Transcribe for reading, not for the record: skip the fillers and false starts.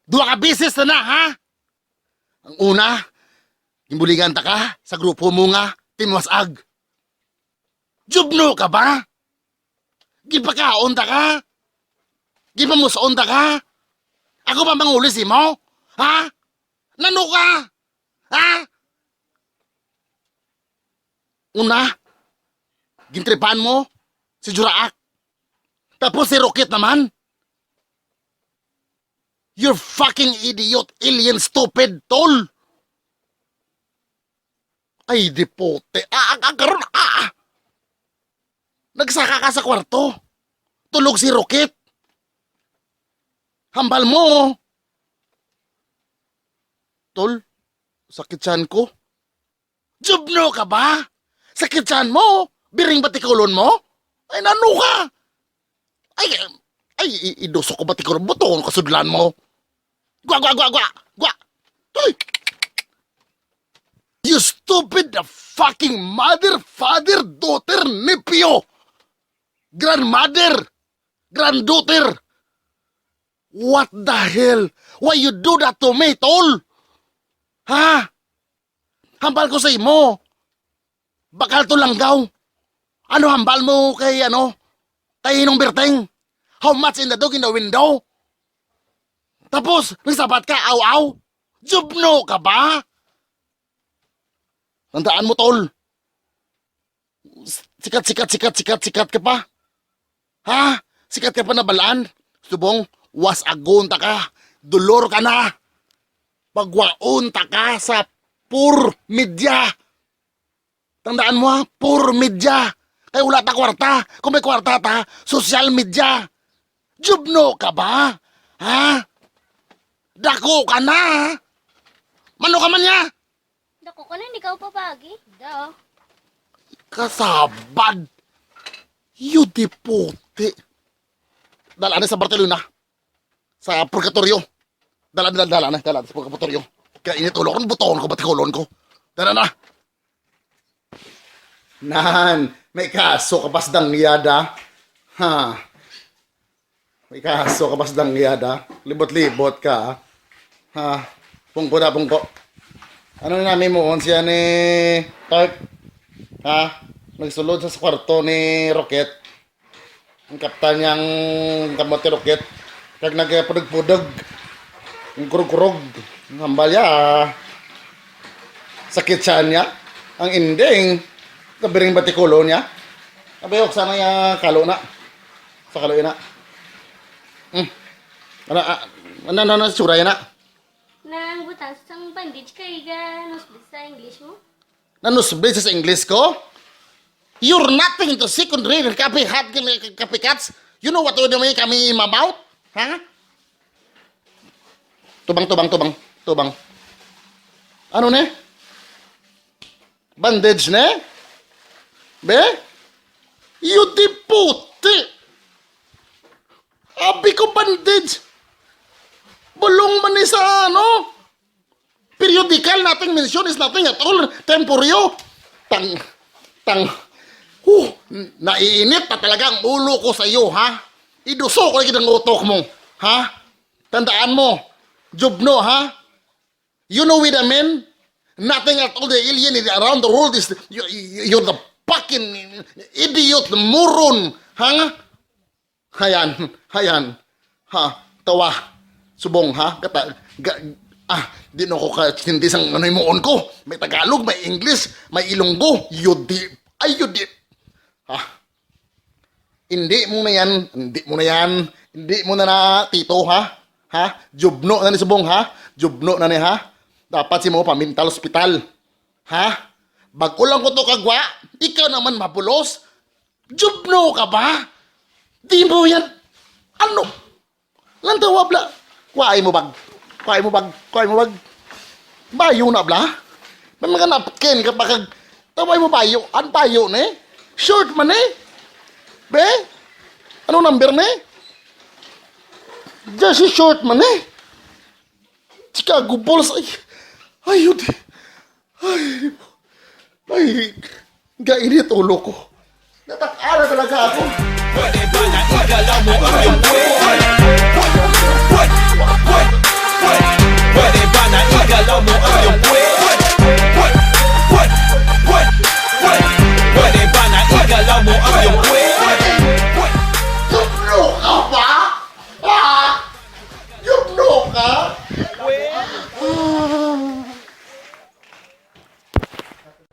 Duwa ka bisis na ha? Ang una, imbulingan ta ka sa grupo mo nga, Timwasag. Jubno ka ba? Gipakaon ta ka? Gipamusaon ta ka? Ako ba mangulis mo? Ha? Nano ka? Ha? Una, gintripan mo si Juraak. Tapos si Rocket naman. You're fucking idiot, alien, stupid, tol. Ay, dipote. Karon. Nagsaka ka sa kwarto. Tulog si Rocket. Hambal mo. Tol, sakit tiyan ko. Jubno ka ba? Sakit tiyan mo? Biring batikulon mo? Ay, nano ka? Ay, iduso ko batikulon. Buton kasudlan mo. Gwa. Toy! You stupid fucking mother, father, daughter, nephew! Grandmother! Granddaughter! What the hell? Why you do that to me, tol? Ha? Hambal ko sa imo. Bakal to langgaw. Ano hambal mo kay Kay Inong Berteng? How much in the dog in the window? Tapos, nagsabat ka, aw-aw? Jubno ka ba? Tandaan mo, tol. Sikat ka pa. Ha? Sikat ka pa na balaan? Subong, was agonta ka. Dolor ka na. Pagwaon ta ka sa pur media. Tandaan mo ha, pur media. Kaya wala ta kwarta. Kung may kwarta ta, social media. Jubno ka ba? Ha? Dako ka na, ha? Mano ka man niya? Dako ka na, hindi ka upapagi. Da. Kasabad. You di puti. Dala na sa Barcelona. Sa purgatorio. Dala na sa purgatorio. Kaya initulo ko, buton ko, batikulon ko. Dala na. Nan, may kaso ka pasdang yada. Ha? May kaso ka pasdang yada. Libot-libot ka, ha? Ha? Pungko na, pungko. Ano na namin mo, siya ni Tart? Ha? Nagsulod sa kwarto ni Rocket. Ang kaptan niyang kamote Rocket. Kag nagpudog-pudog. Ang kurog-kurog. Ang hambal ya. Sakit siya niya. Ang ending. Kabiring batikulo niya. Abayok, sana niya kalo na. Sa kalo na. Ano, suray na. Nang butas sang bandage kay ga nusbit sa English mo? Nanusbid sa English ko? You're nothing to secondary copycats. You know what naman kami about? Ha? Tubang. Ano ne? Bandage ne? Be? You di puti! Abi ko bandage! Bulong man ni sa periodical, nothing mention is nothing at all. Temporyo. Naiinit na talaga ang ulo ko sa iyo, ha? Iduso ko lagi ng utok mo, ha? Tandaan mo, Jubno, ha? You know what I mean? Nothing at all the alien around the world is, you're the fucking idiot, moron, ha? Hayan, ha? Tawa. Subong, ha? Di na ko katindi sang imoon ko. May Tagalog, may English, may Ilonggo. Yudi. Ha? Hindi mo na tito, ha? Ha? Jubno na ni Subong, ha? Jubno na ni, ha? Dapat si mo pa mental hospital. Ha? Bago lang ko to kagwa, ikaw naman mapulos. Jubno ka ba? Di mo yan. Ano? Lantawa bla. Kuhay mo bag. Bayo na bla. May mga napkin kapag taway mo bayo. An bayo ne? Short man eh. Be? Ano number ne? Just short man eh. Chicago Bulls. Ay, yun. Ay, gainit ulo ko. Natakara talaga ako.